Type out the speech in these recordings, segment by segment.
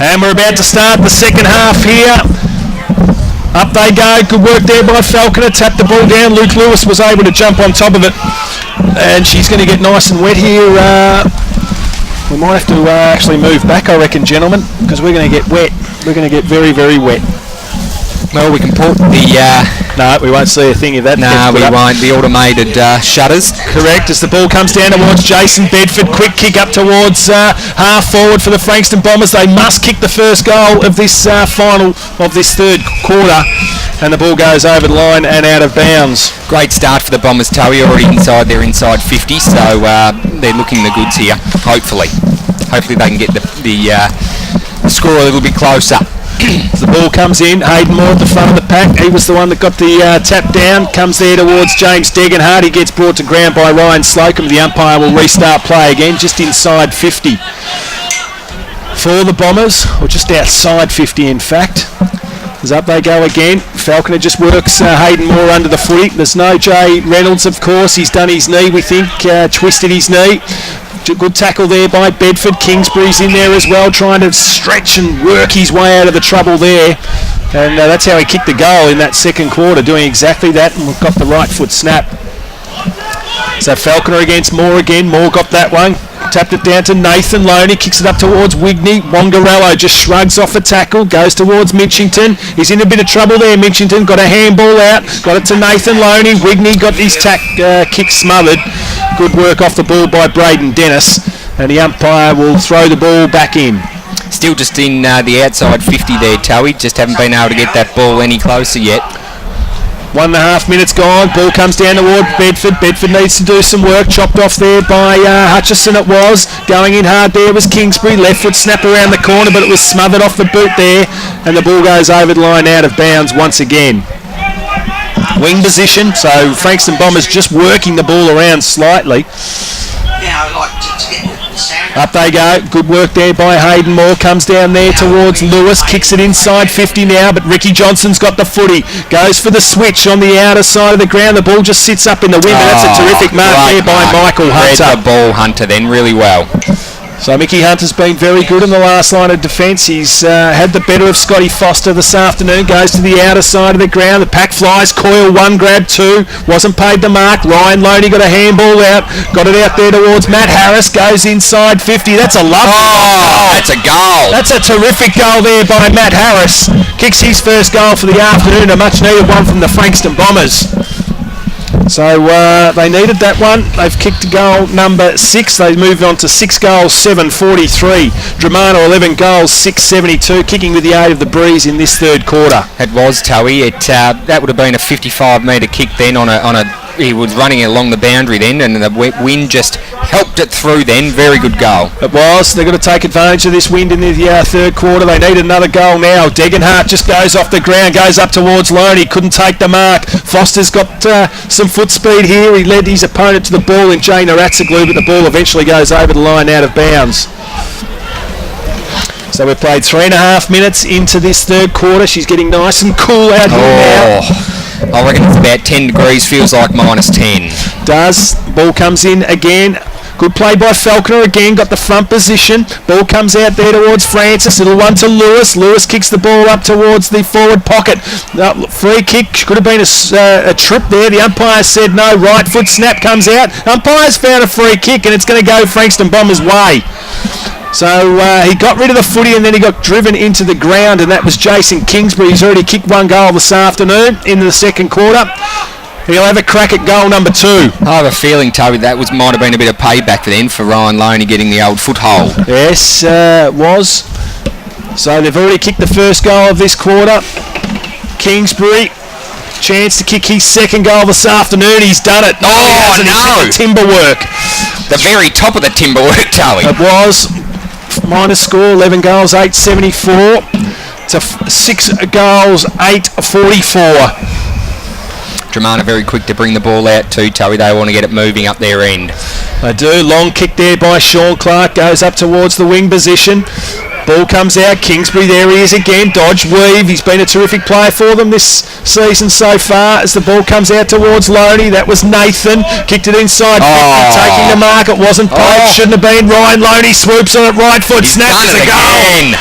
And we're about to start the second half here. Up they go. Good work there by Falconer. Tapped the ball down. Luke Lewis was able to jump on top of it. And she's going to get nice and wet here. We might have to actually move back, I reckon, gentlemen, because we're going to get wet. We're going to get very, very wet. Well, we can put the... No, we won't see a thing of that. No, we won't. The automated shutters. Correct, as the ball comes down towards Jason Bedford. Quick kick up towards half forward for the Frankston Bombers. They must kick the first goal of this final of this third quarter. And the ball goes over the line and out of bounds. Great start for the Bombers, Towie. Already inside, they're inside 50, so they're looking the goods here, hopefully. Hopefully they can get the score a little bit closer. The ball comes in, Hayden Moore at the front of the pack. He was the one that got the tap down. Comes there towards James Degenhardt. He gets brought to ground by Ryan Slocum. The umpire will restart play again, just inside 50 for the Bombers, or just outside 50 in fact. As up they go again. Falconer just works Hayden Moore under the footy. There's no Jay Reynolds, of course. He's done his knee, we think, twisted his knee. Good tackle there by Bedford. Kingsbury's in there as well, trying to stretch and work his way out of the trouble there. And that's how he kicked the goal in that second quarter, doing exactly that, and we've got the right foot snap. So Falconer against Moore again. Moore got that one. Tapped it down to Nathan Loney, kicks it up towards Wigney. Wongarello just shrugs off the tackle, goes towards Mitchington. He's in a bit of trouble there, Mitchington. Got a handball out, got it to Nathan Loney. Wigney got his kick smothered. Good work off the ball by Braden Dennis. And the umpire will throw the ball back in. Still just in the outside 50 there, Towie. Just haven't been able to get that ball any closer yet. 1.5 minutes gone. Ball comes down toward Bedford. Bedford needs to do some work. Chopped off there by Hutchison it was. Going in hard there was Kingsbury. Left foot snap around the corner, but it was smothered off the boot there. And the ball goes over the line out of bounds once again. Wing position, so Frankston Bombers just working the ball around slightly. Up they go. Good work there by Hayden Moore. Comes down there towards Lewis. Kicks it inside 50 now, but Ricky Johnson's got the footy. Goes for the switch on the outer side of the ground. The ball just sits up in the wind. That's a terrific mark there by Michael Hunter. Read the ball Hunter then really well. So Mickey Hunter's been very good in the last line of defence. He's had the better of Scotty Foster this afternoon. Goes to the outer side of the ground. The pack flies. Coyle 1, grab 2. Wasn't paid the mark. Ryan Loney got a handball out. Got it out there towards Matt Harris. Goes inside 50. That's a lovely goal. That's a goal. That's a terrific goal there by Matt Harris. Kicks his first goal for the afternoon. A much needed one from the Frankston Bombers. So they needed that one. They've kicked goal number 6. They moved on to 6 goals, 743. Dromana 11 goals, 672. Kicking with the aid of the breeze in this third quarter. It was, Towie. That would have been a 55-metre kick then on a. He was running along the boundary then, and the wind just helped it through then. Very good goal. It was. They're going to take advantage of this wind in the third quarter. They need another goal now. Degenhardt just goes off the ground, goes up towards Loney. Couldn't take the mark. Foster's got some foot speed here. He led his opponent to the ball in Jane Aratsaglu, but the ball eventually goes over the line out of bounds. So we've played 3.5 minutes into this third quarter. She's getting nice and cool out here now. I reckon it's about 10 degrees, feels like -10. Does. Ball comes in again. Good play by Falconer again, got the front position. Ball comes out there towards Francis. Little one to Lewis. Lewis kicks the ball up towards the forward pocket. Free kick. Could have been a trip there. The umpire said no. Right foot snap comes out. Umpire's found a free kick, and it's going to go Frankston Bombers' way. So he got rid of the footy and then he got driven into the ground, and that was Jason Kingsbury. He's already kicked 1 goal this afternoon in the second quarter. He'll have a crack at goal number 2. I have a feeling, Toby, that might have been a bit of payback then for Ryan Loney getting the old foothold. Yes, it was. So they've already kicked the first goal of this quarter. Kingsbury, chance to kick his second goal this afternoon. He's done it. Oh, no. Timber work. The very top of the timber work, Toby. It was. Minus score, 11 goals, 874 to 6 goals, 844. Dromana very quick to bring the ball out too, Towie. They want to get it moving up their end. They do. Long kick there by Sean Clark. Goes up towards the wing position. Ball comes out. Kingsbury, there he is again. Dodge, weave. He's been a terrific player for them this season so far. As the ball comes out towards Loney, that was Nathan. Kicked it inside. Taking the mark. It wasn't played. Shouldn't have been. Ryan Loney swoops on it. Right foot. Snaps a goal.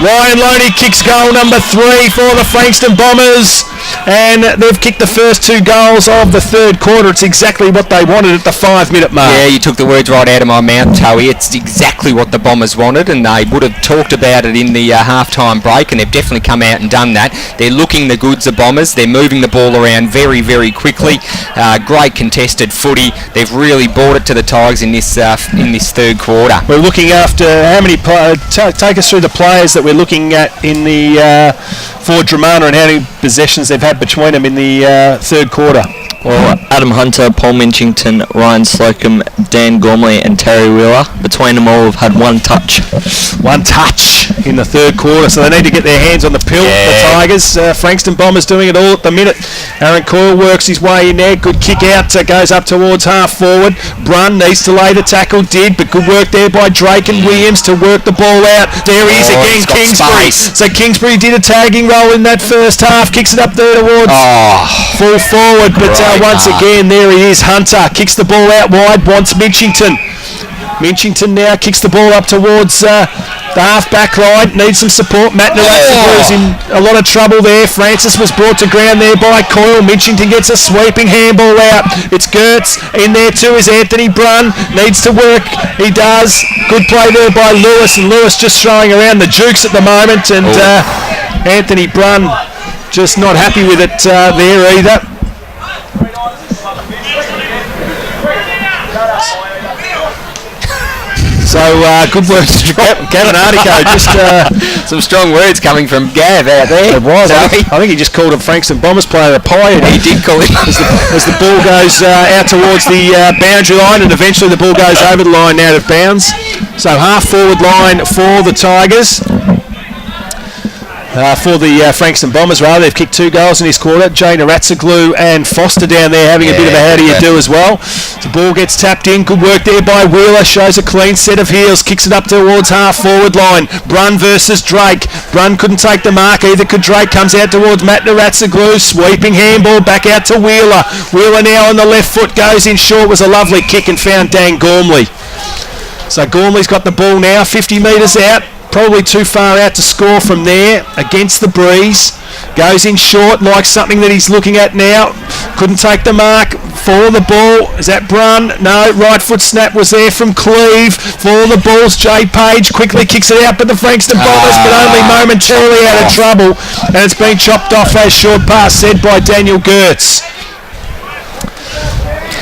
Ryan Loney kicks goal number 3 for the Frankston Bombers, and they've kicked the first 2 goals of the third quarter. It's exactly what they wanted at the 5-minute mark. Yeah, you took the words right out of my mouth, Towie. It's exactly what the Bombers wanted, and they would have talked about it in the half-time break, and they've definitely come out and done that. They're looking the goods, the Bombers. They're moving the ball around very, very quickly. Great contested footy. They've really brought it to the Tigers in this third quarter. We're looking after how many players? Take us through the players that we're looking at in the for Dromana and how many possessions they've had between them in the third quarter. Well, Adam Hunter, Paul Minchington, Ryan Slocum, Dan Gormley and Terry Wheeler. Between them all, have had 1 touch. 1 touch in the third quarter, so they need to get their hands on the pill. The Tigers, Frankston Bombers doing it all at the minute. Aaron Coyle works his way in there. Good kick out, goes up towards half forward. Brun needs to lay the tackle, but good work there by Drake and Williams to work the ball out. There he is again, Kingsbury. So Kingsbury did a tagging role in that first half, kicks it up there towards full forward, but once again, there he is, Hunter, kicks the ball out wide, wants Minchington. Minchington now kicks the ball up towards the half-back line, needs some support. Matt Naratza's in a lot of trouble there. Francis was brought to ground there by Coyle. Minchington gets a sweeping handball out. It's Gertz. In there too is Anthony Brun. Needs to work. He does. Good play there by Lewis, and Lewis just throwing around the jukes at the moment, and Anthony Brun just not happy with it there either. So good work to Gavin Artico. Just some strong words coming from Gav out there. It was. I think he just called a Frankston Bombers player a pie. He did call it. As the ball goes out towards the boundary line, and eventually the ball goes over the line out of bounds. So half forward line for the Tigers. For the Frankston Bombers, they've kicked 2 goals in this quarter. Jay Naratzaglu and Foster down there having a bit of a how do you do as well. The ball gets tapped in. Good work there by Wheeler. Shows a clean set of heels. Kicks it up towards half forward line. Brun versus Drake. Brun couldn't take the mark. Either could Drake. Comes out towards Matt Naratzaglu. Sweeping handball back out to Wheeler. Wheeler now on the left foot. Goes in short. Was a lovely kick and found Dan Gormley. So Gormley's got the ball now. 50 metres out. Probably too far out to score from there, against the breeze. Goes in short, like something that he's looking at now. Couldn't take the mark. For the ball, is that Brun? No, right foot snap was there from Cleve. For the ball's Jay Page, quickly kicks it out, but the Frankston Bombers, but only momentarily out of trouble. And it's been chopped off as short pass said by Daniel Gertz.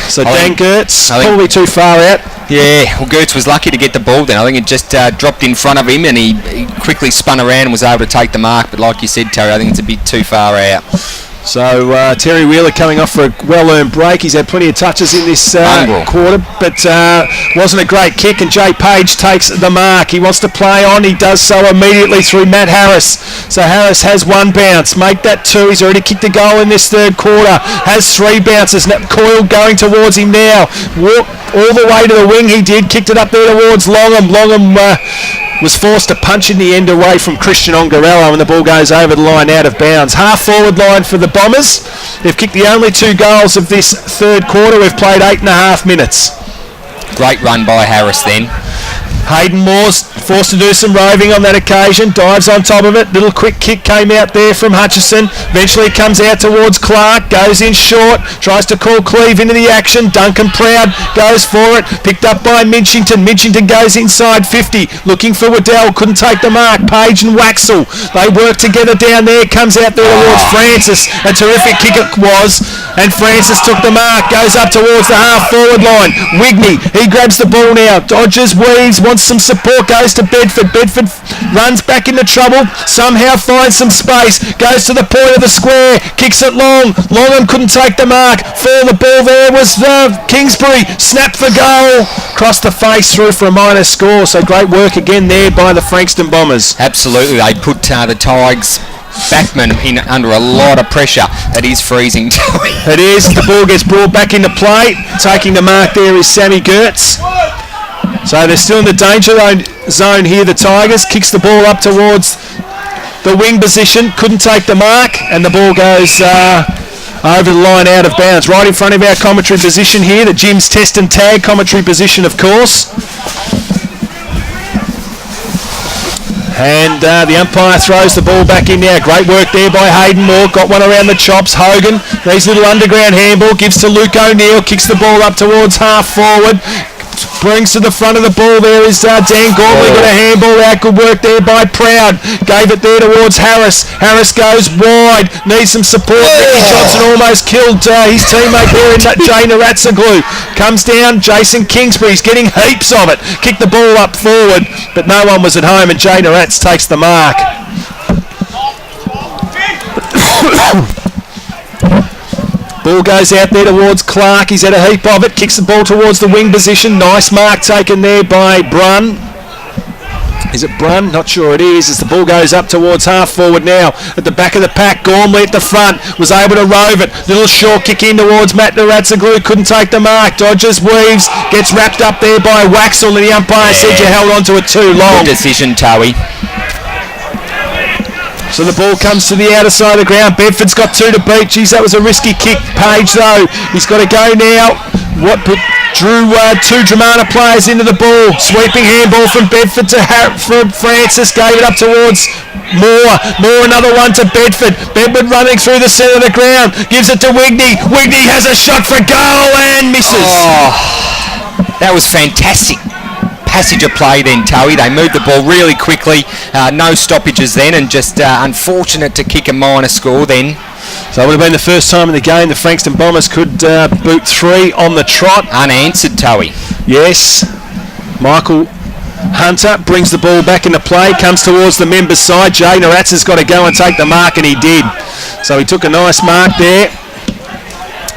So Dan Gertz, probably too far out. Yeah, well, Gertz was lucky to get the ball then. I think it just dropped in front of him, and he quickly spun around and was able to take the mark. But like you said, Terry, I think it's a bit too far out. So Terry Wheeler coming off for a well-earned break. He's had plenty of touches in this quarter, but wasn't a great kick, and Jay Page takes the mark. He wants to play on. He does so immediately through Matt Harris. So Harris has 1 bounce. Make that 2. He's already kicked a goal in this third quarter. Has 3 bounces. Coyle going towards him now. Walk all the way to the wing he did. Kicked it up there towards Longham. Longham was forced to punch in the end away from Christian Ongarello, and the ball goes over the line out of bounds. Half forward line for the Bombers. They've kicked the only 2 goals of this third quarter. We've played 8.5 minutes. Great run by Harris then. Hayden Moore's forced to do some roving on that occasion, dives on top of it. Little quick kick came out there from Hutchison. Eventually comes out towards Clark, goes in short, tries to call Cleve into the action. Duncan Proud goes for it, picked up by Minchington. Minchington goes inside 50, looking for Waddell, couldn't take the mark. Page and Waxel, they work together down there, comes out there towards Francis. A terrific kick it was, and Francis took the mark, goes up towards the half forward line. Wigney, he grabs the ball now, dodges, weaves, wants some support, goes to Bedford. Bedford runs back into trouble, somehow finds some space, goes to the point of the square, kicks it long. Longham couldn't take the mark. For the ball there was Kingsbury, snap for goal, crossed the face through for a minor score. So great work again there by the Frankston Bombers. Absolutely, they put the Tigers backman in under a lot of pressure. It is freezing. It is. The ball gets brought back into play. Taking the mark there is Sammy Gertz. So they're still in the danger zone here, the Tigers. Kicks the ball up towards the wing position. Couldn't take the mark, and the ball goes over the line out of bounds. Right in front of our commentary position here, the Jim's Test and Tag commentary position, of course. And the umpire throws the ball back in now. Great work there by Hayden Moore. Got one around the chops. Hogan, these little underground handball, gives to Luke O'Neill. Kicks the ball up towards half forward. Brings to the front of the ball there is Dan Gormley. Got a handball out. Good work there by Proud. Gave it there towards Harris. Harris goes wide. Needs some support. Ricky Johnson almost killed his teammate there in that Jay Naratsoglu. Comes down. Jason Kingsbury's getting heaps of it. Kicked the ball up forward, but no one was at home, and Jay Narats takes the mark. Ball goes out there towards Clark. He's had a heap of it. Kicks the ball towards the wing position. Nice mark taken there by Brun. Is it Brun? Not sure it is, as the ball goes up towards half forward now. At the back of the pack, Gormley at the front. Was able to rove it. Little short kick in towards Matt Naratsoglu. Couldn't take the mark. Dodges, weaves. Gets wrapped up there by Waxel, and the umpire said you held on to it too long. Good decision, Towie. So the ball comes to the outer side of the ground. Bedford's got 2 to beat. Geez, that was a risky kick. Page, though, he's got to go now. What put drew 2 Dromana players into the ball. Sweeping handball from Bedford to Francis. Gave it up towards Moore. Moore, another one to Bedford. Bedford running through the centre of the ground. Gives it to Wigney. Wigney has a shot for goal and misses. Oh, that was fantastic. Passage of play then, Towie. They moved the ball really quickly, no stoppages then, and just unfortunate to kick a minor score then. So it would have been the first time in the game the Frankston Bombers could boot 3 on the trot. Unanswered, Towie. Yes. Michael Hunter brings the ball back into play, comes towards the members' side. Jay Narats has got to go and take the mark, and he did. So he took a nice mark there.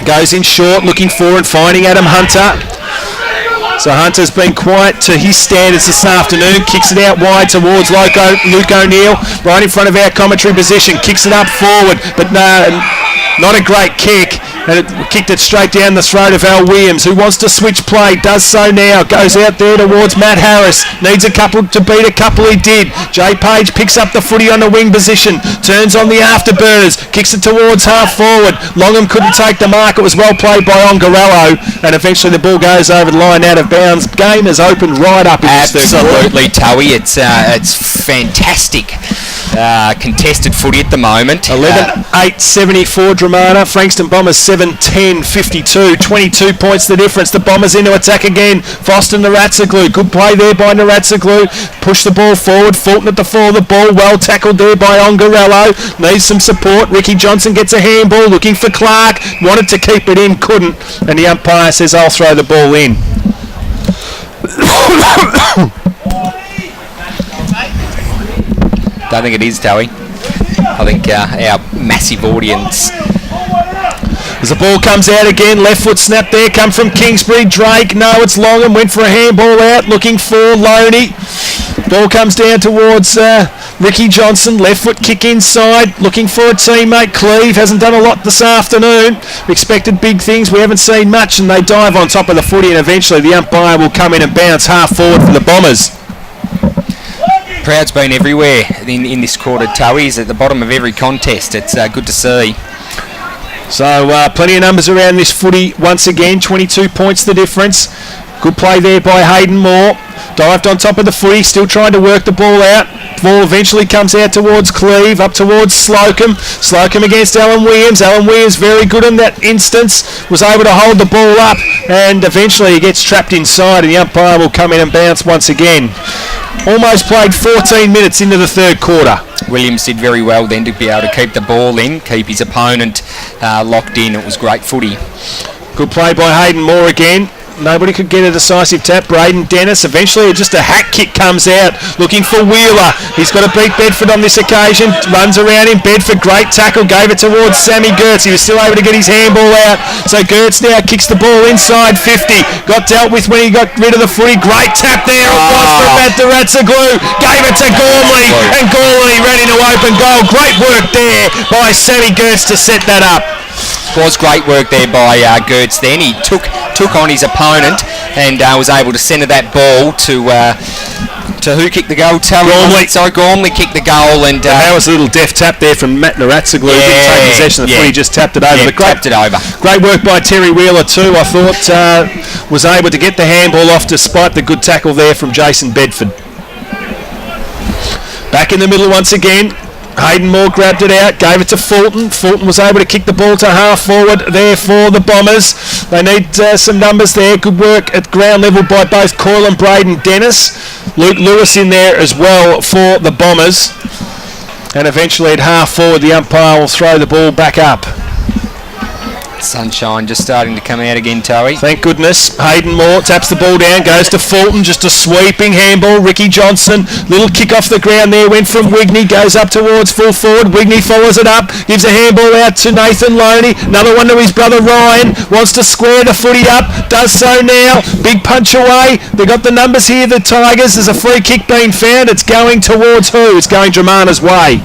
Goes in short, looking for and finding Adam Hunter. So Hunter's been quiet to his standards this afternoon. Kicks it out wide towards Luke O'Neill, right in front of our commentary position. Kicks it up forward, but no, not a great kick. And it kicked it straight down the throat of Al Williams, who wants to switch play. Does so now. Goes out there towards Matt Harris. Needs a couple to beat a couple. He did. Jay Page picks up the footy on the wing position. Turns on the afterburners. Kicks it towards half forward. Longham couldn't take the mark. It was well played by Ongarello. And eventually the ball goes over the line out of bounds. Game has opened right up in this third quarter. Absolutely, Towie. It's fantastic. Contested footy at the moment. 11-8-74 Dromana. Frankston Bombers 7-10-52. 22 points the difference. The Bombers into attack again. Foster Naratsoglu. Good play there by Naratsoglu. Push the ball forward. Fulton at the fall of the ball. Well tackled there by Ongarello. Needs some support. Ricky Johnson gets a handball. Looking for Clark. Wanted to keep it in. Couldn't. And the umpire says, I'll throw the ball in. Don't think it is, Towie. I think our massive audience. As the ball comes out again, left foot snap there, come from Kingsbury. Drake, no, it's Longham, went for a handball out, looking for Loney. Ball comes down towards Ricky Johnson, left foot kick inside, looking for a teammate. Cleve hasn't done a lot this afternoon. We expected big things, we haven't seen much, and they dive on top of the footy, and eventually the umpire will come in and bounce half forward for the Bombers. Proud's been everywhere in this quarter, Towie. He's at the bottom of every contest. It's good to see. So plenty of numbers around this footy once again. 22 points the difference. Good play there by Hayden Moore. Dived on top of the footy, still trying to work the ball out. Ball eventually comes out towards Cleve, up towards Slocum. Slocum against Alan Williams. Alan Williams very good in that instance. Was able to hold the ball up, and eventually he gets trapped inside, and the umpire will come in and bounce once again. Almost played 14 minutes into the third quarter. Williams did very well then to be able to keep the ball in, keep his opponent locked in. It was great footy. Good play by Hayden Moore again. Nobody could get a decisive tap. Braden Dennis, eventually just a hack kick comes out, looking for Wheeler. He's got to beat Bedford on this occasion. Runs around him. Bedford, great tackle, gave it towards Sammy Gertz. He was still able to get his handball out. So Gertz now kicks the ball inside 50. Got dealt with when he got rid of the footy. Great tap there. It was for Matt Naratsoglu. Gave it to Gormley, and Gormley ready to open goal. Great work there by Sammy Gertz to set that up. Was great work there by Gertz then. He took on his opponent and was able to centre that ball to who kicked the goal? Gormley. Sorry, Gormley kicked the goal. And that was a little deft tap there from Matt Naratsoglu. Didn't take possession of the footy, just tapped it over. Yeah, tapped it over. Great work by Terry Wheeler too. I thought was able to get the handball off despite the good tackle there from Jason Bedford. Back in the middle once again. Hayden Moore grabbed it out, gave it to Fulton. Fulton was able to kick the ball to half forward there for the Bombers. They need some numbers there. Good work at ground level by both Coyle and Braden Dennis. Luke Lewis in there as well for the Bombers. And eventually at half forward, the umpire will throw the ball back up. Sunshine just starting to come out again, Towie. Thank goodness. Hayden Moore taps the ball down, goes to Fulton, just a sweeping handball. Ricky Johnson, little kick off the ground there, went from Wigney, goes up towards full forward. Wigney follows it up, gives a handball out to Nathan Loney. Another one to his brother Ryan, wants to square the footy up, does so now. Big punch away. They got the numbers here, the Tigers. There's a free kick being found. It's going towards who? It's going Dromana's way.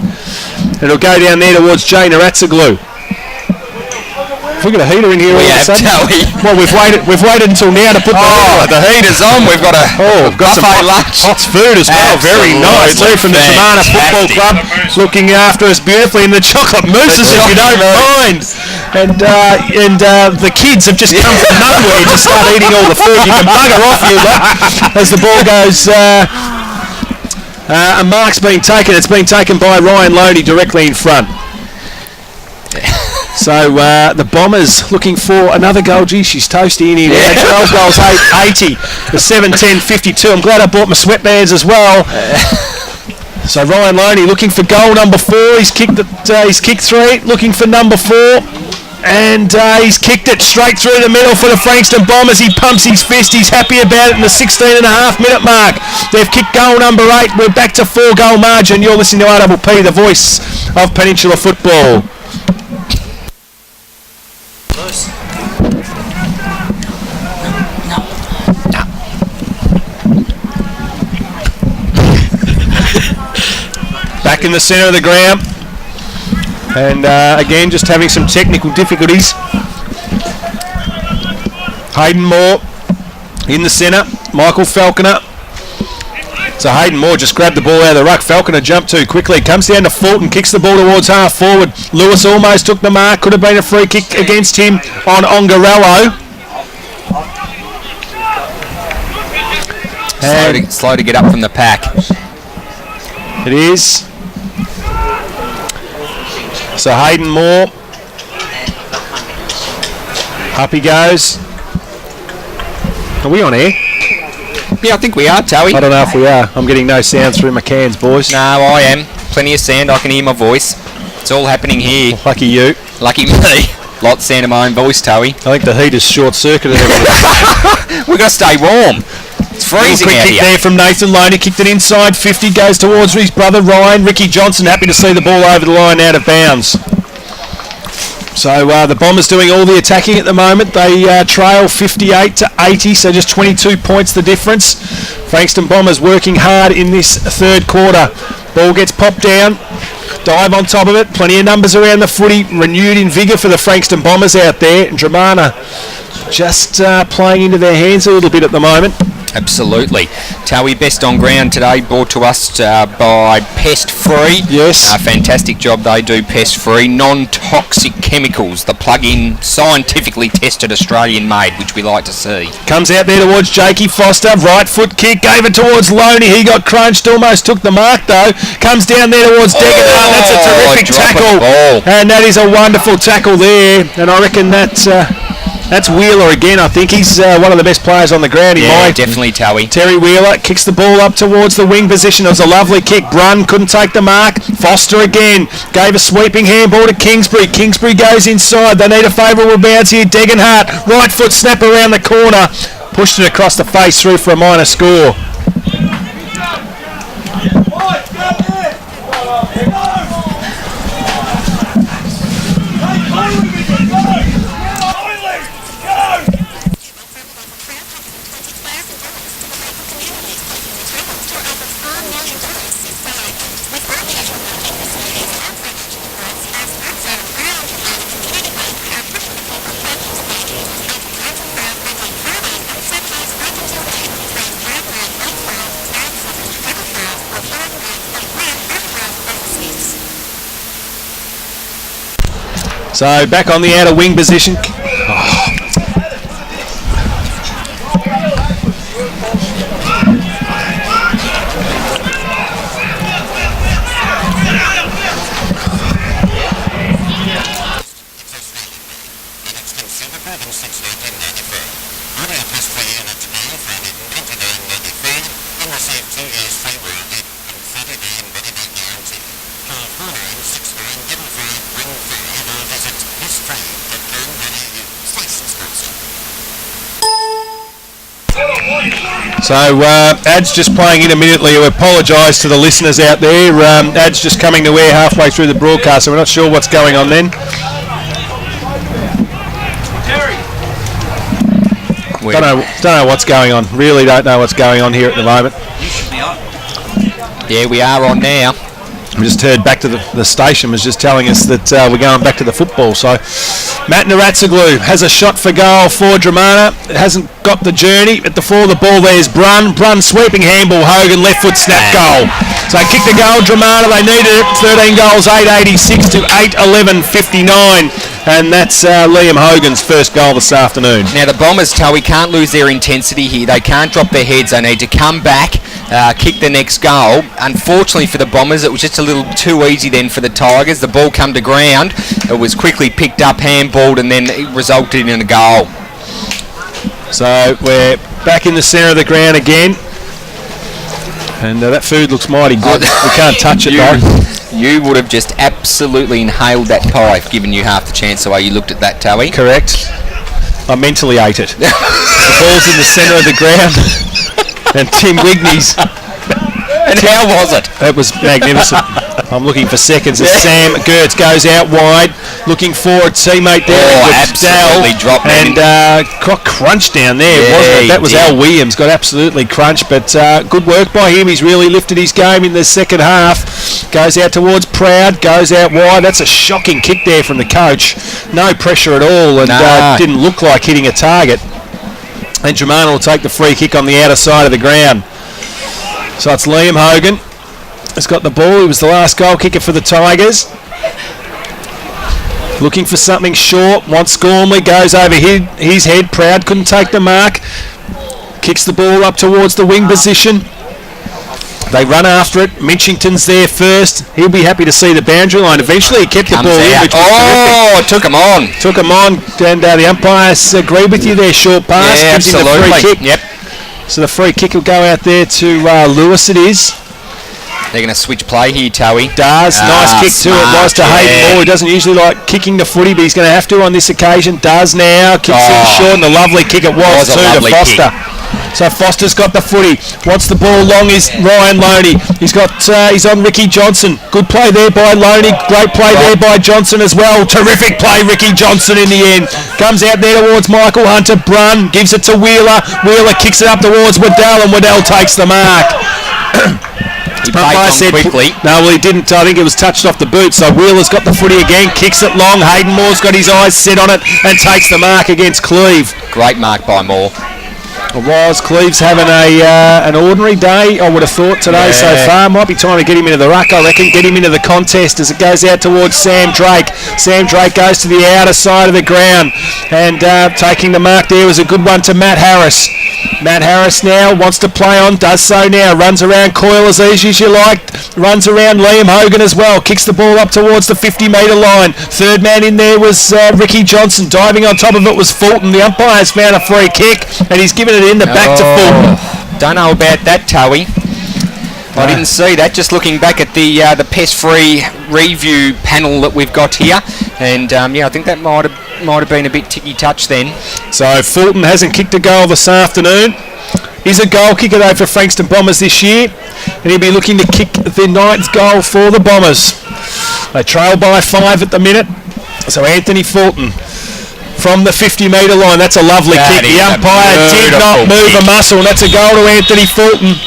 It'll go down there towards Jane Aratsaglu. We've got a heater in here all of a sudden. Well, we've waited until now to put the heater's on. We've got got some hot food as well. Very nice. Too from the Dromana Football Club, looking after us beautifully, and the chocolate mousses, if you don't mind. And the kids have just come from nowhere to start eating all the food. You can bugger off, you lot, as the ball goes. A mark's been taken. It's been taken by Ryan Loney directly in front. So the Bombers looking for another goal. Gee, she's toasty in here. 12 goals, 80. The 7-10-52. I'm glad I bought my sweatbands as well. So Ryan Loney looking for goal number 4. He's kicked three, looking for number 4. And he's kicked it straight through the middle for the Frankston Bombers. He pumps his fist. He's happy about it in the 16.5-minute mark. They've kicked goal number 8. We're back to 4-goal margin. You're listening to RPP, the voice of Peninsula football. Back in the centre of the ground, and again just having some technical difficulties. Hayden Moore in the centre, Michael Falconer. So Hayden Moore just grabbed the ball out of the ruck. Falconer jumped too quickly, comes down to Fulton, kicks the ball towards half forward. Lewis almost took the mark, could have been a free kick against him on Ongarello. Slow to get up from the pack. It is. So Hayden Moore, up he goes. Are we on air? Yeah, I think we are, Towie. I don't know if we are. I'm getting no sounds through my cans, boys. No, I am. Plenty of sound. I can hear my voice. It's all happening here. Lucky you. Lucky me. Lots of sound of my own voice, Towie. I think the heater's short-circuited everything. We've got to stay warm. It's freezing out kick here. There from Nathan Loney, kicked it inside 50, goes towards his brother Ryan. Ricky Johnson happy to see the ball over the line out of bounds. So the Bombers doing all the attacking at the moment. They trail 58-80, so just 22 points the difference. Frankston Bombers working hard in this third quarter. Ball gets popped down. Dive on top of it. Plenty of numbers around the footy. Renewed in vigour for the Frankston Bombers out there. And Dromana just playing into their hands a little bit at the moment. Absolutely. Towie, best on ground today, brought to us by Pest Free. Yes. Fantastic job they do, Pest Free. Non-toxic chemicals, the plug-in, scientifically tested Australian made, which we like to see. Comes out there towards Jakey Foster. Right foot kick, gave it towards Loney. He got crunched, almost took the mark though. Comes down there towards Degan. That's a terrific tackle. And that is a wonderful tackle there. And I reckon that's Wheeler again, I think. He's one of the best players on the ground. Definitely, Towie. Terry Wheeler kicks the ball up towards the wing position. It was a lovely kick. Brunn couldn't take the mark. Foster again. Gave a sweeping handball to Kingsbury. Kingsbury goes inside. They need a favourable bounce here. Degenhart, right foot snap around the corner. Pushed it across the face, through for a minor score. So back on the outer wing position. So Ad's just playing intermittently. We apologise to the listeners out there. Ad's just coming to air halfway through the broadcast, so we're not sure what's going on then. Don't know what's going on. Really don't know what's going on here at the moment. Yeah, we are on now. We just heard back to the station was just telling us that we're going back to the football. So Matt Naratsoglu has a shot for goal for Dromana. Hasn't got the journey. At the floor of the ball there's Brun. Brun sweeping handball. Hogan left foot snap goal. So kick the goal Dromana. They needed it. 13 goals, 886 to 811.59. And that's Liam Hogan's first goal this afternoon. Now the Bombers, Towie, can't lose their intensity here. They can't drop their heads. They need to come back, kick the next goal. Unfortunately for the Bombers, it was just a little too easy then for the Tigers. The ball come to ground. It was quickly picked up, handballed, and then it resulted in a goal. So we're back in the centre of the ground again. And that food looks mighty good. We can't touch it though. You would have just absolutely inhaled that pie if given you half the chance the way you looked at that, Towie. Correct. I mentally ate it. The ball's in the centre of the ground. And Tim Wigney's. And how was it? It was magnificent. I'm looking for seconds as Sam Gertz goes out wide, looking for a teammate there. Absolutely dropped and got crunched down there, wasn't it? That was Al Williams, got absolutely crunched, but good work by him. He's really lifted his game in the second half. Goes out towards Proud, goes out wide. That's a shocking kick there from the coach. No pressure at all, and didn't look like hitting a target. And Dromana will take the free kick on the outer side of the ground. So it's Liam Hogan has got the ball. He was the last goal kicker for the Tigers. Looking for something short. Wants Gormley. Goes over his head. Proud couldn't take the mark. Kicks the ball up towards the wing position. They run after it. Minchington's there first. He'll be happy to see the boundary line. Eventually he kept the ball in, which was terrific. Took him on. Took him on. And the umpires agree with you there. Short pass. Yeah, gives him the absolutely. free kick. Yep. So the free kick will go out there to Lewis, it is. They're going to switch play here, Towie. Nice kick to it. Was to Hayden Moore. He doesn't usually like kicking the footy, but he's going to have to on this occasion. Does now. Kicks in short, and a lovely kick it was too to Foster. So Foster's got the footy. Wants the ball long is Ryan Loney. He's on Ricky Johnson. Good play there by Loney. Great play there by Johnson as well. Terrific play, Ricky Johnson in the end. Comes out there towards Michael Hunter. Brun gives it to Wheeler. Wheeler kicks it up towards Waddell, and Waddell takes the mark. He played on quickly. No, well he didn't. I think it was touched off the boot. So Wheeler's got the footy again. Kicks it long. Hayden Moore's got his eyes set on it and takes the mark against Cleve. Great mark by Moore. It was. Cleve's having an ordinary day, I would have thought, today so far. Might be time to get him into the ruck, I reckon. Get him into the contest as it goes out towards Sam Drake. Sam Drake goes to the outer side of the ground. And taking the mark there was a good one to Matt Harris. Matt Harris now wants to play on, does so now. Runs around Coyle as easy as you like. Runs around Liam Hogan as well. Kicks the ball up towards the 50-metre line. Third man in there was Ricky Johnson. Diving on top of it was Fulton. The umpire's found a free kick, and he's given it in the back to Fulton. Don't know about that, Towie. I didn't see that. Just looking back at the pest-free review panel that we've got here, and I think that might have been a bit ticky-touch then. So Fulton hasn't kicked a goal this afternoon. He's a goal kicker though for Frankston Bombers this year, and he'll be looking to kick the 9th goal for the Bombers. They trail by 5 at the minute. So Anthony Fulton from the 50-metre line. That's a lovely kick. The umpire did not move a muscle, and that's a goal to Anthony Fulton.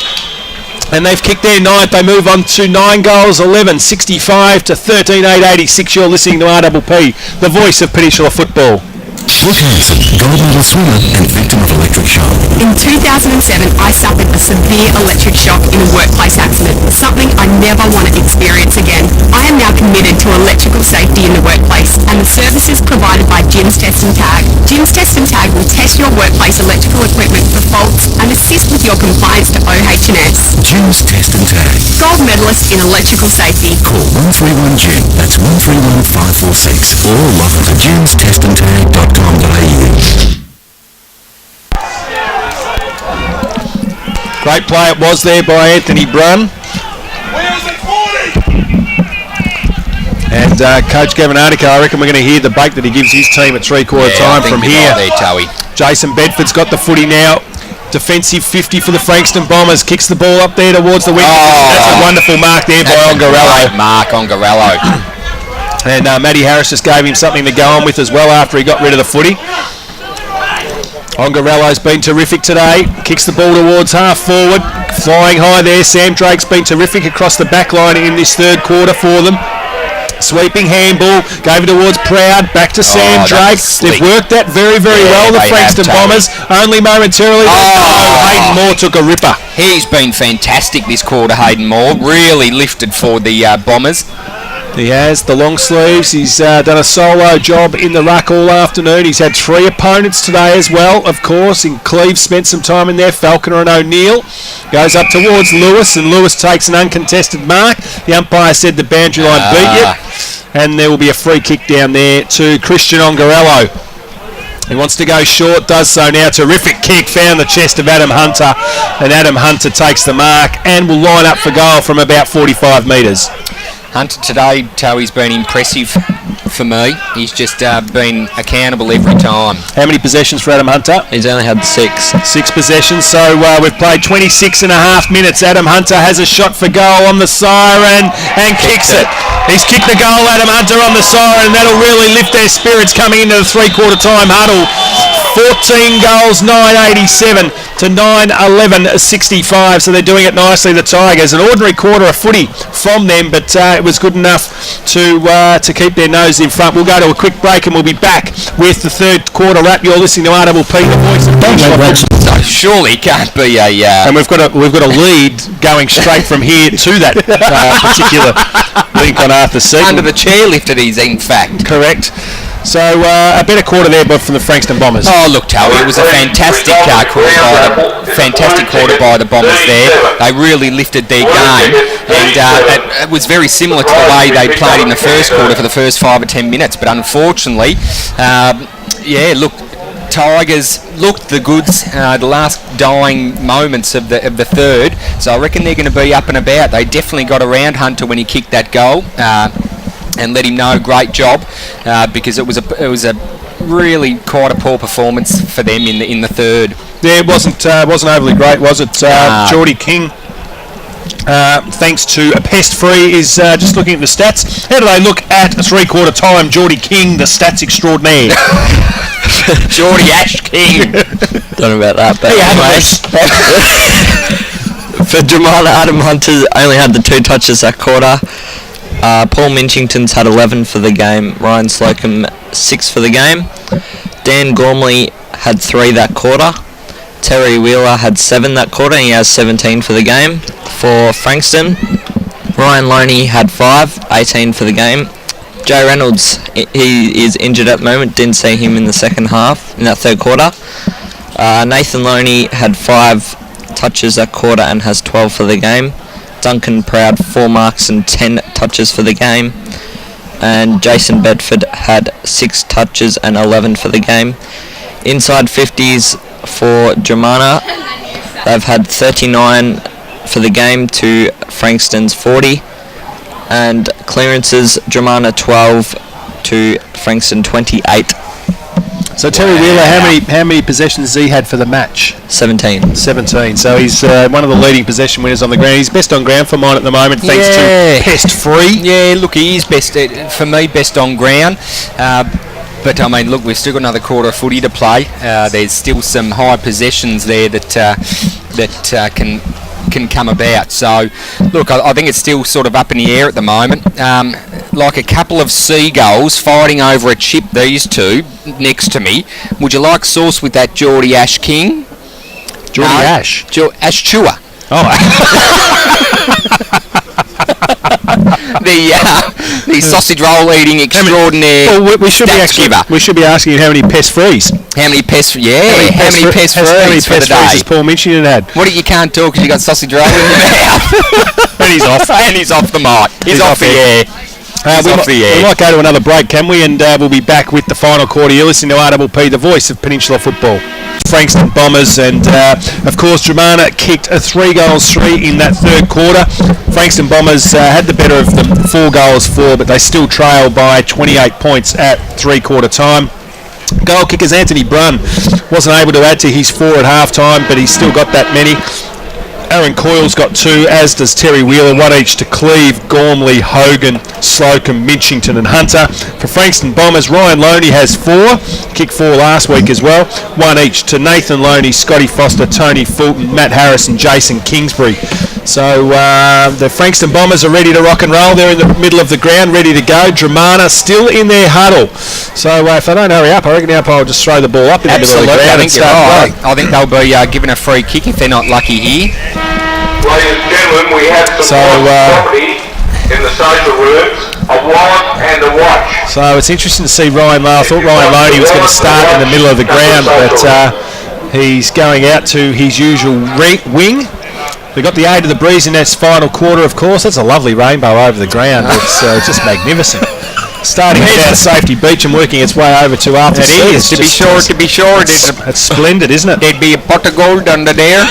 And they've kicked their 9th. They move on to 9 goals, 11, 65 to 13, 886. You're listening to RPP, the voice of Peninsula football. Brooke Hanson, gold medal swimmer and victim of electric shock. In 2007, I suffered a severe electric shock in a workplace accident, something I never want to experience again. I am now committed to electrical safety in the workplace and the services provided by Jim's Test and Tag. Jim's Test and Tag will test your workplace electrical equipment for faults and assist with your compliance to OH&S. Jim's Test and Tag. Gold medalist in electrical safety. Call 131-JIM, that's 131-546, or log on to jimstestandtag.com.au. Great play it was there by Anthony Brunn. And Coach Gavin Arnica, I reckon we're going to hear the bake that he gives his team at three-quarter time from here. There, Towie. Jason Bedford's got the footy now. Defensive 50 for the Frankston Bombers. Kicks the ball up there towards the wing. That's a wonderful mark there by Ongarello. Mark Ongarello. And Matty Harris just gave him something to go on with as well after he got rid of the footy. Ongarello's been terrific today. Kicks the ball towards half forward. Flying high there. Sam Drake's been terrific across the back line in this third quarter for them. Sweeping handball, gave it towards Proud, back to Sam Drake. They've worked that very, very well, the Frankston Bombers. Only momentarily. Hayden Moore took a ripper. He's been fantastic this quarter, Hayden Moore. Really lifted for the Bombers. He has, the long sleeves. He's done a solo job in the ruck all afternoon. He's had 3 opponents today as well, of course. In Cleve spent some time in there. Falconer and O'Neill. Goes up towards Lewis, and Lewis takes an uncontested mark. The umpire said the boundary line beat you. And there will be a free kick down there to Christian Ongarello. He wants to go short, does so now. Terrific kick, found the chest of Adam Hunter. And Adam Hunter takes the mark and will line up for goal from about 45 metres. Hunter today, Towie's been impressive for me. He's just been accountable every time. How many possessions for Adam Hunter? He's only had 6. 6 possessions, so we've played 26 and a half minutes. Adam Hunter has a shot for goal on the siren and kicks it. He's kicked the goal, Adam Hunter, on the siren, and that'll really lift their spirits coming into the three-quarter time huddle. 14 goals, 987 to 9-11-65, so they're doing it nicely, the Tigers. An ordinary quarter of footy from them, but it was good enough to keep their nose in front. We'll go to a quick break and we'll be back with the third quarter wrap. You're listening to RWP, the voice of So surely can't be a... And we've got a lead going straight from here to that particular link on Arthur's seat. Under the chairlift it is, in fact. Correct. So a better quarter there, but from the Frankston Bombers. Oh, look, Towie, it was a fantastic quarter by the Bombers there. They really lifted their game, and it was very similar to the way they played in the first quarter for the first 5 or 10 minutes. But unfortunately, Tigers looked the goods the last dying moments of the third. So I reckon they're going to be up and about. They definitely got around Hunter when he kicked that goal. And let him know, great job, because it was a really quite a poor performance for them in the third. Yeah, it wasn't overly great, was it? Geordie King, thanks to a pest free, is just looking at the stats. How do they look at a three-quarter time? Geordie King, the stats extraordinaire. Geordie Ash King. Don't know about that, but for Dromana, Adam Hunter only had the 2 touches that quarter. Paul Minchington's had 11 for the game. Ryan Slocum 6 for the game. Dan Gormley had 3 that quarter. Terry Wheeler had 7 that quarter, and he has 17 for the game. For Frankston, Ryan Loney had 5, 18 for the game. Joe Reynolds, he is injured at the moment. Didn't see him in the second half, in that third quarter. Nathan Loney had 5 touches that quarter and has 12 for the game. Duncan Proud 4 marks and 10 touches for the game, and Jason Bedford had 6 touches and 11 for the game. Inside 50s for Dromana, they've had 39 for the game to Frankston's 40, and clearances Dromana 12 to Frankston 28. So Terry Wheeler, how many possessions has he had for the match? 17. 17. So he's one of the leading possession winners on the ground. He's best on ground for mine at the moment, thanks to pest free. Yeah, look, he is best for me, best on ground. But I mean, look, we've still got another quarter of footy to play. There's still some high possessions there that can come about. So, look, I think it's still sort of up in the air at the moment. Like a couple of seagulls fighting over a chip, these two next to me. Would you like sauce with that Geordie Ash King? Geordie Ash? Ash Chewer. Oh. The sausage roll eating extraordinaire. Well, we should be asking how many pest frees. How many pest? Yeah. How many pest frees for the day? Has Paul Minchin had? What you can't talk because you got sausage roll in your mouth. And he's off. And he's off the mic. He's off the air. We might go to another break, can we? And we'll be back with the final quarter. You're listening to RPP, the voice of Peninsula football. Frankston Bombers, and of course Dromana kicked a 3-3 in that third quarter. Frankston Bombers had the better of them, 4-4, but they still trail by 28 points at three-quarter time. Goal kickers Anthony Brunn wasn't able to add to his 4 at half-time, but he's still got that many. Aaron Coyle's got 2, as does Terry Wheeler, 1 each to Cleve, Gormley, Hogan, Slocum, Mitchington and Hunter. For Frankston Bombers, Ryan Loney has 4, kicked 4 last week as well, 1 each to Nathan Loney, Scotty Foster, Tony Fulton, Matt Harris and Jason Kingsbury. So the Frankston Bombers are ready to rock and roll. They're in the middle of the ground, ready to go. Dromana still in their huddle. So if they don't hurry up, I reckon the umpire will just throw the ball up in the middle of the ground and start playing. I think they'll be given a free kick if they're not lucky here. Ladies and gentlemen, we have some property in the social rooms, a wallet and a watch. So it's interesting to see Ryan Lowe. I thought Ryan Loney was going to start in the middle of the ground, but he's going out to his usual wing. We've got the aid of the breeze in this final quarter, of course. That's a lovely rainbow over the ground. It's just magnificent. Starting at Safety Beach and working its way over to Arthur. It is, to be sure. It's splendid, isn't it? There'd be a pot of gold under there.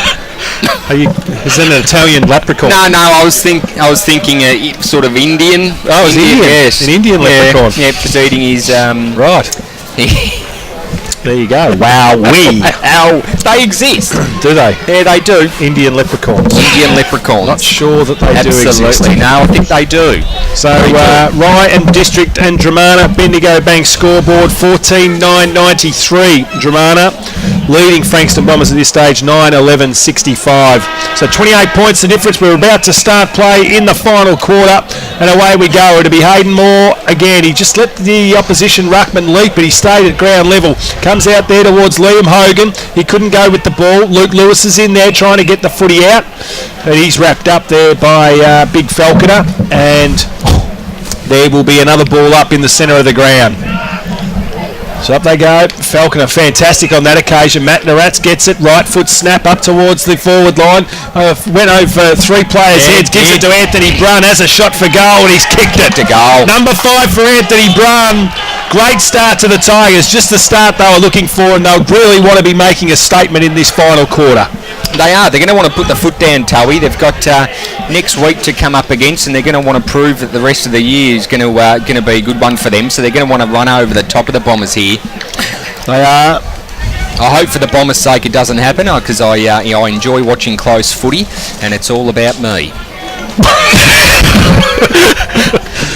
Is it an Italian leprechaun? No, I was thinking sort of Indian. Oh, it's Indian. Yes, an Indian leprechaun. Yeah, proceeding his right. There you go. Wow, they exist. Do they? Yeah, they do. Indian leprechauns. Indian leprechauns. Not sure that they do exist. Absolutely. No, I think they do. So Ryan District and Dromana Bendigo Bank scoreboard 14-9-93. Dromana leading Frankston Bombers at this stage 9-11-65. So 28 points the difference. We're about to start play in the final quarter, and away we go. It'll be Hayden Moore again. He just let the opposition ruckman leap, but he stayed at ground level. Comes out there towards Liam Hogan. He couldn't go with the ball. Luke Lewis is in there trying to get the footy out, but he's wrapped up there by Big Falconer, and there will be another ball up in the centre of the ground. So up they go. Falconer fantastic on that occasion. Matt Naratz gets it. Right foot snap up towards the forward line. Went over 3 players' heads. Gives it to Anthony Brunn. Has a shot for goal and he's kicked it. To goal. Number 5 for Anthony Brunn. Great start to the Tigers. Just the start they were looking for, and they'll really want to be making a statement in this final quarter. They are. They're going to want to put the foot down, Towie. They've got next week to come up against, and they're going to want to prove that the rest of the year is going to be a good one for them. So they're going to want to run over the top of the Bombers here. They are. I hope for the Bombers' sake it doesn't happen, because I enjoy watching close footy, and it's all about me.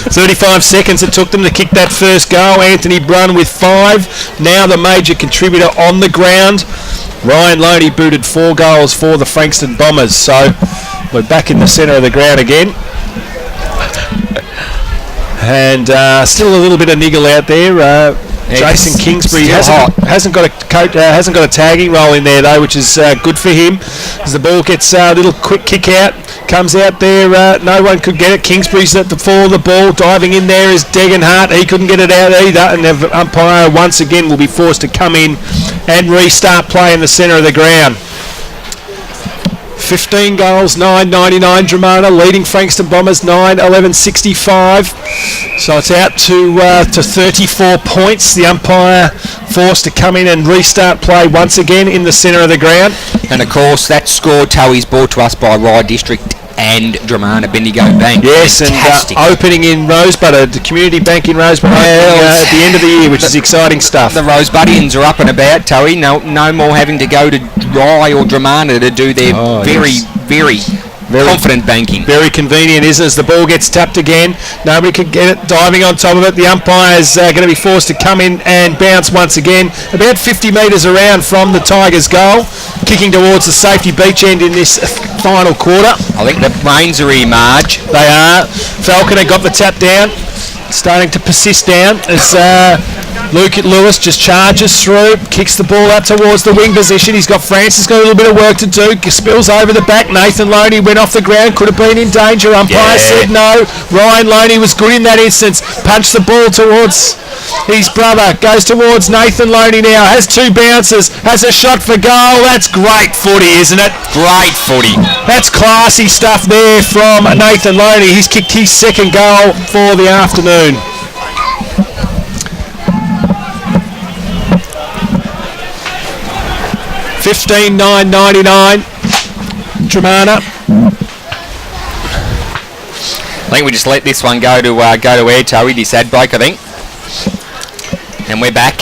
35 seconds it took them to kick that first goal. Anthony Brunn with 5. Now the major contributor on the ground. Ryan Loney booted 4 goals for the Frankston Bombers. So we're back in the centre of the ground again. And still a little bit of niggle out there. Jason Kingsbury hasn't got a tagging role in there though, which is good for him. As the ball gets a little quick kick out, comes out there, no one could get it. Kingsbury's at the fall of the ball, diving in there is Degenhart. He couldn't get it out either, and the umpire once again will be forced to come in and restart play in the centre of the ground. 15 goals, 9.99 Dromana, leading Frankston Bombers 9-11-65. So it's out to 34 points. The umpire forced to come in and restart play once again in the centre of the ground. And of course that score, Towie's brought to us by Rye District and Dromana Bendigo Bank. Yes, fantastic. And opening in Rosebud, the community bank in Rosebud at the end of the year, which is exciting stuff. The Rosebudians are up and about, Towie. No more having to go to Rye or Dromana to do their very confident banking. Very convenient, isn't it? As the ball gets tapped again, nobody can get it. Diving on top of it, the umpire is going to be forced to come in and bounce once again. About 50 metres around from the Tigers' goal, kicking towards the Safety Beach end in this final quarter. I think the brains are here, Marge. They are. Falconer got the tap down, starting to persist down as Luke Lewis just charges through, kicks the ball out towards the wing position. He's got Francis, got a little bit of work to do. Spills over the back. Nathan Loney went off the ground, could have been in danger. Umpire said no. Ryan Loney was good in that instance. Punched the ball towards his brother. Goes towards Nathan Loney now. Has 2 bounces. Has a shot for goal. That's great footy, isn't it? Great footy. That's classy stuff there from Nathan Loney. He's kicked his second goal for the afternoon. $15,999. Dromana. I think we just let this one go to air, Toey. This ad break, I think. And we're back.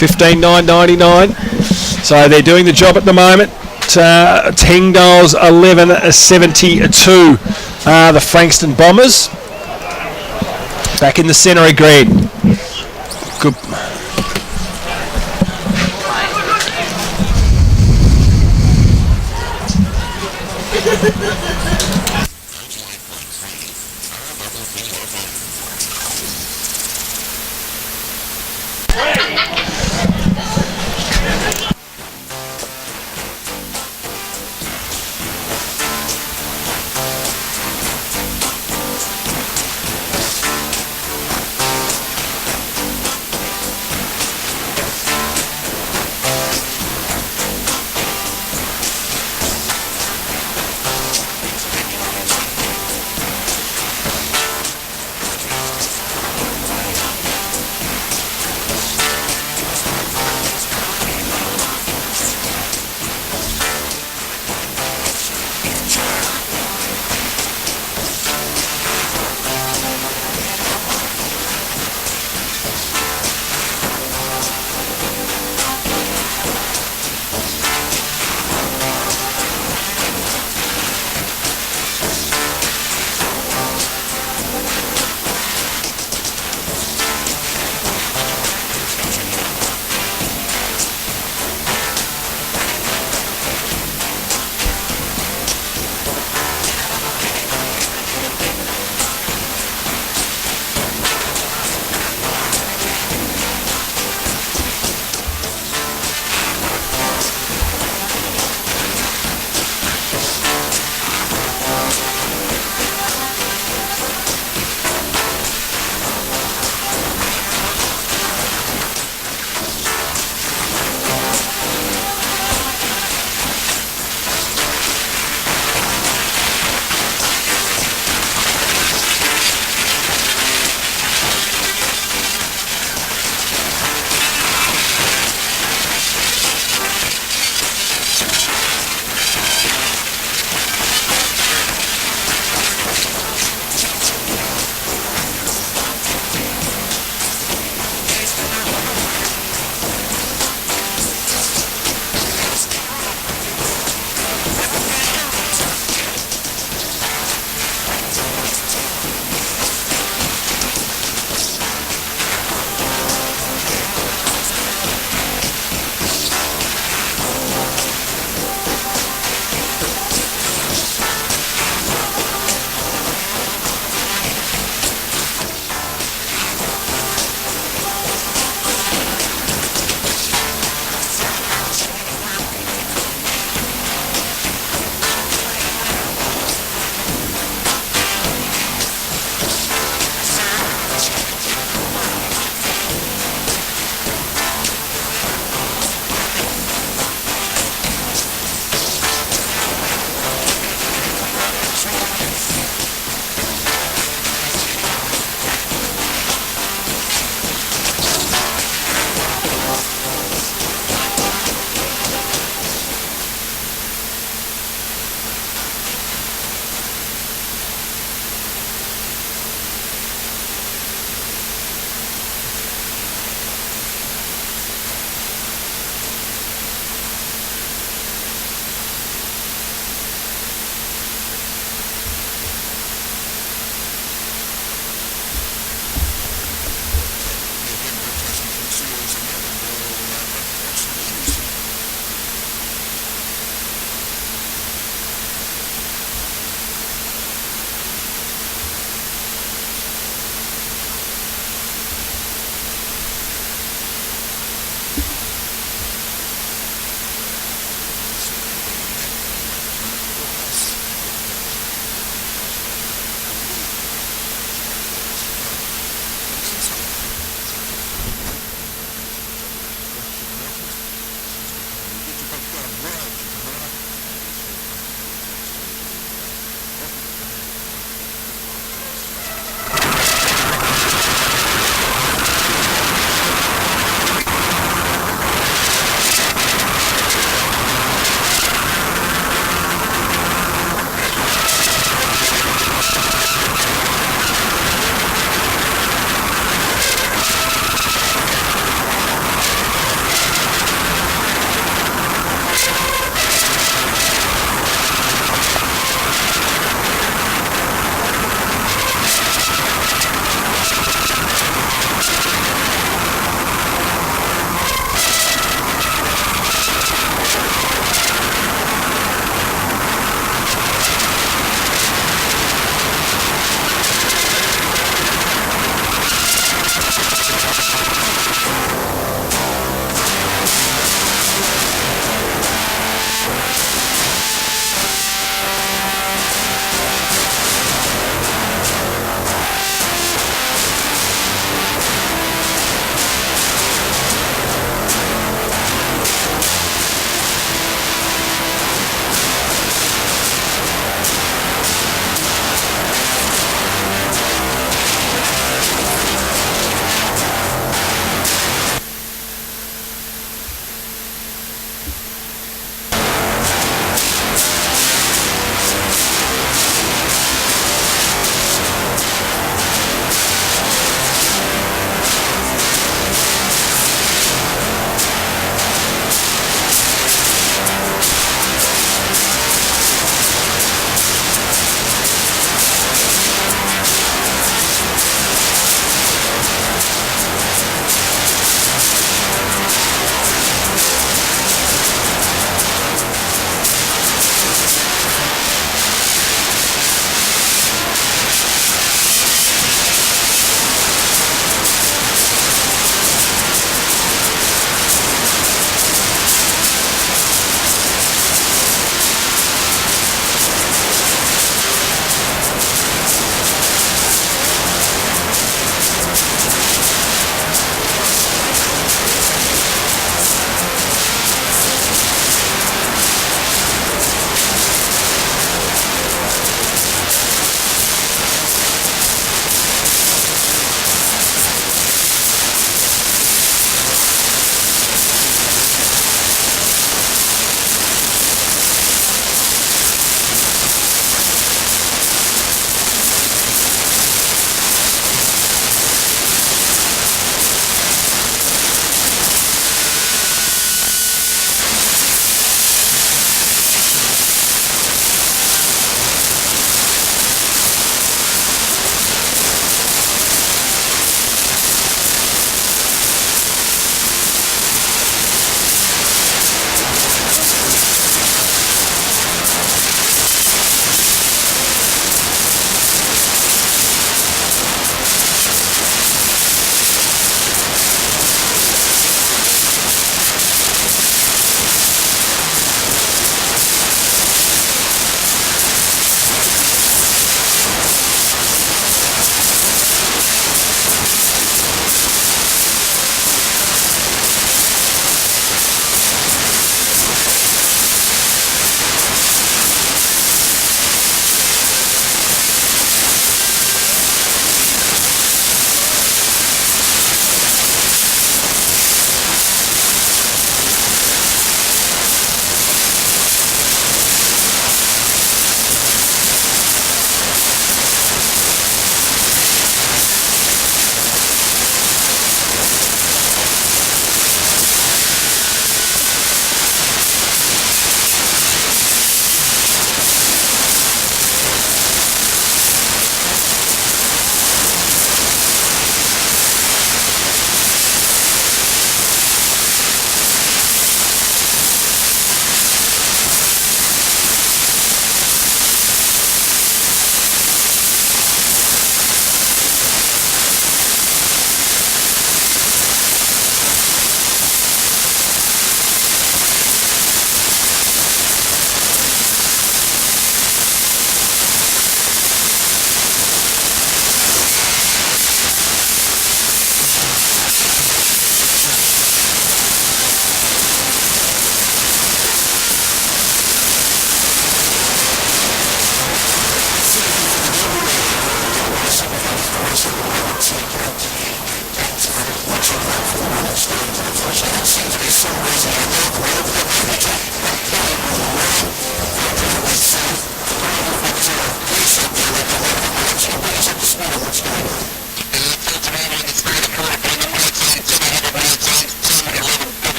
$15,999. So they're doing the job at the moment. 10 goals, 11-72. The Frankston Bombers. Back in the centre of green. Good.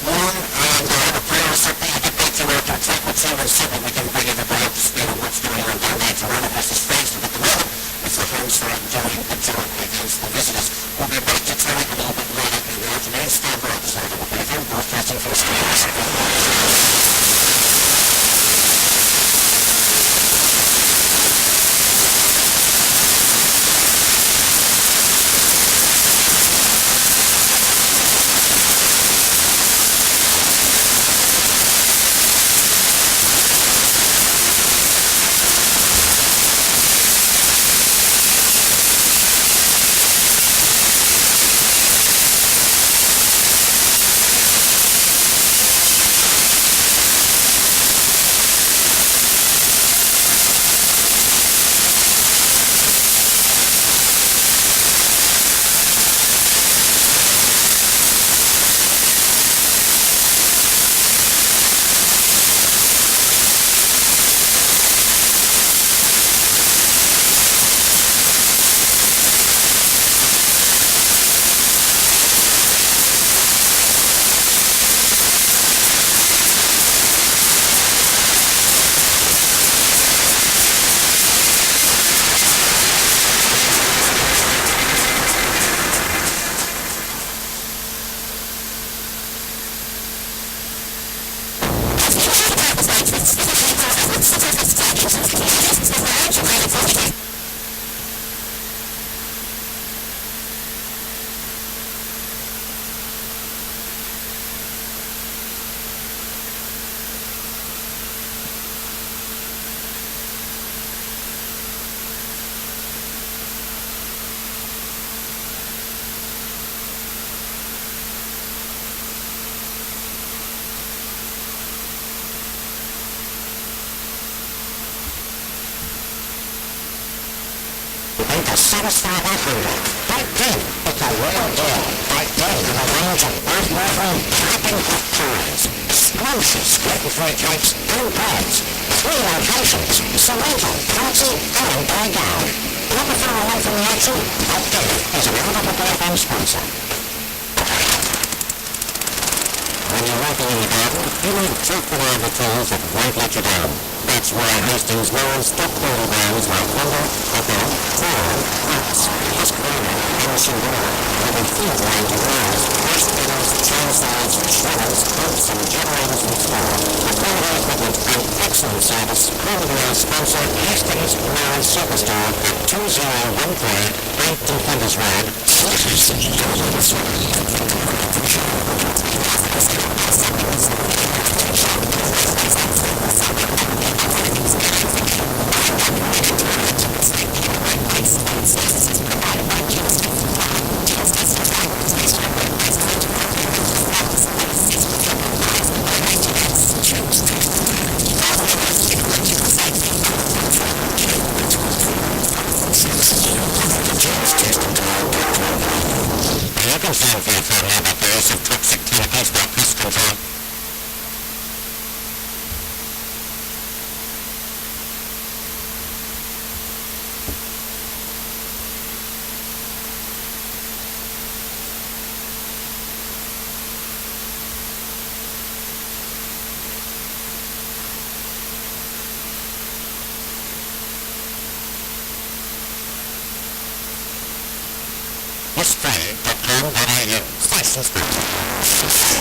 long, and the final something I get back to our track with Silver City. We can bring everybody up to speed on what's going on down there. Dromana versus Frankston at the moment. It's the home side, until the visitors. We'll be back to track a little bit later in the afternoon. Stand by to say that we'll be broadcasting from to satisfy that hunger. Right then, it's a real deal. Right then, with a range of worthwhile piping hot toys, scrumptious gluten-free drinks and breads, 3 locations, Sorrento, Chelsea and Burgown. Never far away from the action, Right then is an Half.mp4 sponsor. When you're working in the garden, you need top reliable tools that won't let you down. That's why Hastings Lawrence top quality brands like Honda, Echo, Ford, Ox, Husqvarna, and Shimano have a full range of rollers, brush pinners, chainsaws, shredders, pumps and generators in store. For quality equipment and excellent service, call our sponsor Hastings Lawrence Superstore at 2013 Frankston Flinders Road. You can send for your phone number for use of toxic chemicals by pest control. Spray.com.au. Station sponsor.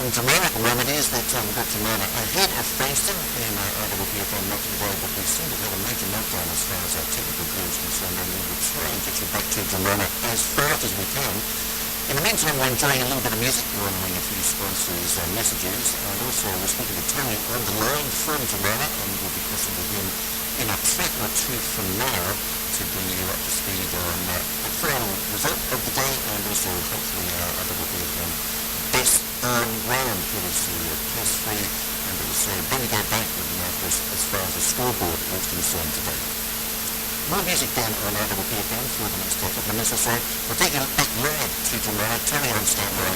from Dromana at the moment is that we've got Dromana ahead of Frankston in RWPFM not today, but we seem to have a major meltdown as far as our technical crew is concerned, and we will try and get you back to Dromana as fast as we can. In the meantime, we're enjoying a little bit of music. We're honouring a few sponsors' messages, and also we're speaking to Tony on the line from Dromana, and we'll be crossing with him in a track or two from now to bring you up to speed on the final result of the day, and also hopefully our RWPFM best round for this case free, and also bring you back with as far as the scoreboard is concerned today. More music then on RWPFM for the next couple of minutes or so. We'll take you back live to Dromana, Tony on standby,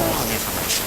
all the information.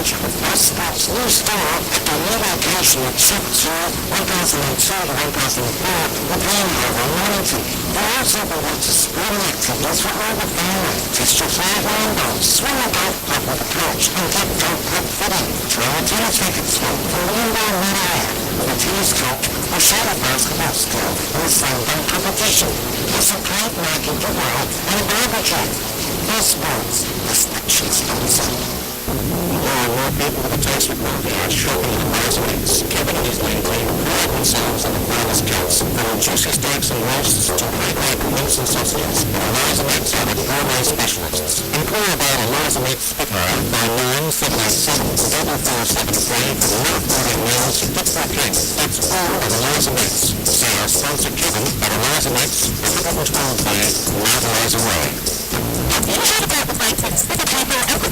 launch of Sports new store at the new location at Shop 2, 1002 to 1004, with Rainbow in Mornington. They're also able to sporting activities for all the family. Test your flag rainbow, swim a golf club with a coach, and get golf club fitting. Try a tennis racket swing for Rainbow Mid-Air with a tennis coach or shadow basketball skill in the same day competition. There's a great market to world and a barbecue. For sports, restriction sponsor. More and more people with a taste for coffee are shopping in Rosamix. Kevin and his lean team pride themselves on the finest cuts, from juicy steaks and roasts to great label mince and sausages. Rosamix are the gourmet specialists. Inquire about a Rosamix Spitfire by 977-4473 for not ordering meals to fit that drink. That's all of the Rosamix. See our sponsor Kevin at a Rosamix, 112 days, 9 hours away. Have you heard about the Vikings with the people of